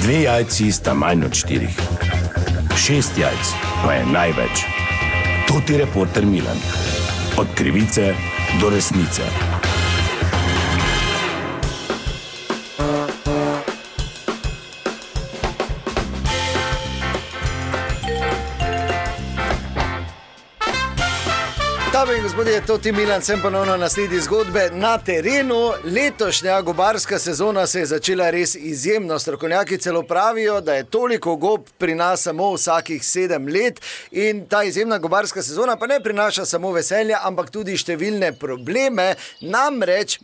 2 jajci sta manj od 4. 6 jajc pa je največ. To ti reporter Milan. Od krivice do resnice. Dame in gospodje, to ti Milan, sem ponovno na sledi zgodbe na terenu. Letošnja gobarska sezona se je začela res izjemno. Strokovnjaki celo pravijo, da je toliko gob pri nas samo vsakih 7 let in ta izjemna gobarska sezona pa ne prinaša samo veselja, ampak tudi številne probleme. Namreč,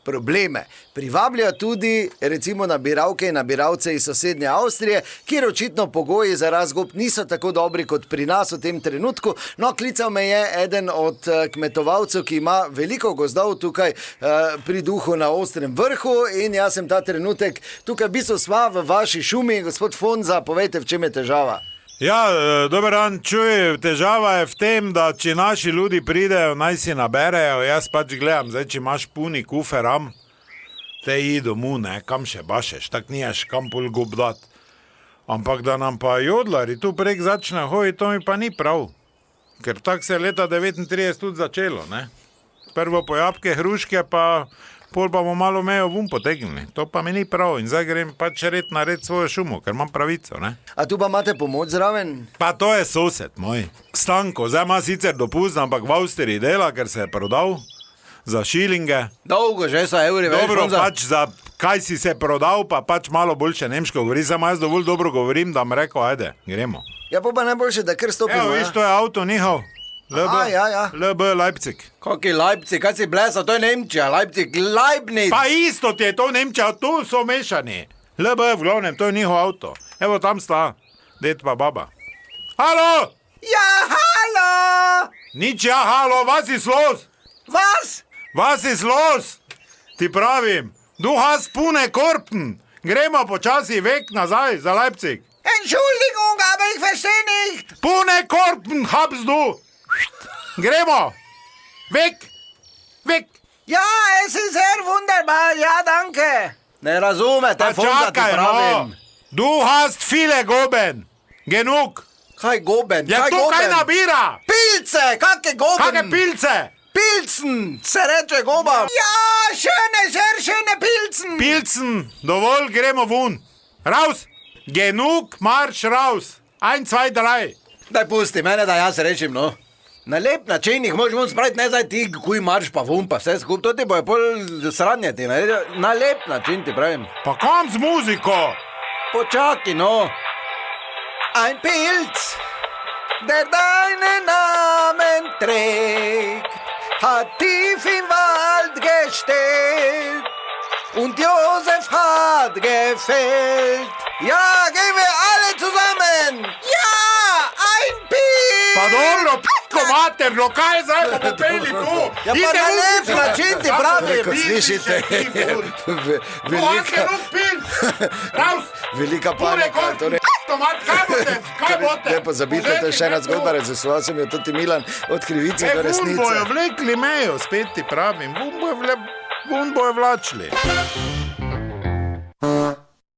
probleme privablja tudi recimo nabiralke in nabiralce iz sosednje Avstrije, kjer očitno pogoji za rast gob niso tako dobri kot pri nas v tem trenutku. No, klical me je eden od kmetovalcev, ki ima veliko gozdov tukaj pri Duhu na Ostrem vrhu in jaz sem ta trenutek tukaj v bistvu sva v vaši šumi. Gospod Fonza, povejte, v čem je težava? Ja, dober dan, čuj, težava je v tem, da če naši ljudi pridejo, naj si naberejo, jaz pač gledam, zdaj, če imaš puni kuferam, te ji domu, ne, kam še bašeš, tak niješ kam pol gob dat. Ampak da nam pa jodlari tu prek začne hoditi, to mi pa ni prav. Ker tak se je leta 39 tudi začelo, ne. Prvo po jabke, hruške, pa pol pa bomo malo mejo vun potegnili. To pa mi ni prav in zdaj grem pač red narediti svojo šumo, ker imam pravico, ne. A tu pa imate pomoč zraven? Pa to je sosed moj. Stanko, zdaj ima sicer dopust, ampak v Avstriji dela, ker se je prodal za šilinge. Dolgo, že so evri več. Dobro, pač za kaj si se prodal, pa pač malo boljše nemško govori, samo jaz dovolj dobro govorim, da mi rekel, ajde, gremo. Ja, pa najboljše, da kar stopimo. Evo, viš, to je avto njihov. LB Leipzig. Kaki Leipzig, kaj si blesa, to je Nemčija, Leipzig, Leibniz. Pa isto ti je to Nemčija, tu so mešani. LB v glavnem, to je njihov avto. Evo tam sta, ded pa baba. Halo! Ja, halo! Nič ja, halo, was ist los? Was? Was ist los? Ti pravim, du hast pune Korpen. Gremo počasi weg nazaj za Leipzig. Entschuldigung, aber ich verstehe nicht. Pune Korpen habst du. Gremo. Weg. Weg. Ja, es ist sehr wunderbar, ja, danke. Ne razumete, Fonza, ti pravim. No. Du hast viele Goben. Genug. Kaj goben? Ja, kaj to goben? kaj nabira. Pilce, kake goben? Kake pilce. Pilzen, se reče goba. Ja, schöne, sehr schöne Pilzen. Pilzen, dovolj, gremo vun. Raus. Genug, marš raus. 1, 2, 3. Daj pusti mene, da jaz rečem, no. Na lep način jih možemo spraviti, ne zdaj ti, kuj marš pa vun, pa vse skup, to ti bojo pol sranjeti. Na lep način ti pravim. Pa kam z muziko? Počaki, no. Ein Pilz, der deinen Namen trägt, hat tief im Wald gesteckt und Josef hat gefällt. Ja, gehen wir alle zusammen. Ja, ein Pilz. Pa dobro, p***ko materno, kaj je zdaj bomo peli tu? Ja, pa na lep način ti pravim. Slišite? Velika panika. Kaj bote? Ne pozabite, to je še ena zgodba, razisoval sem jo tudi Milan, od krivice do resnice. Vun bojo vlekli mejo, spet ti pravim, vun bojo vlačili.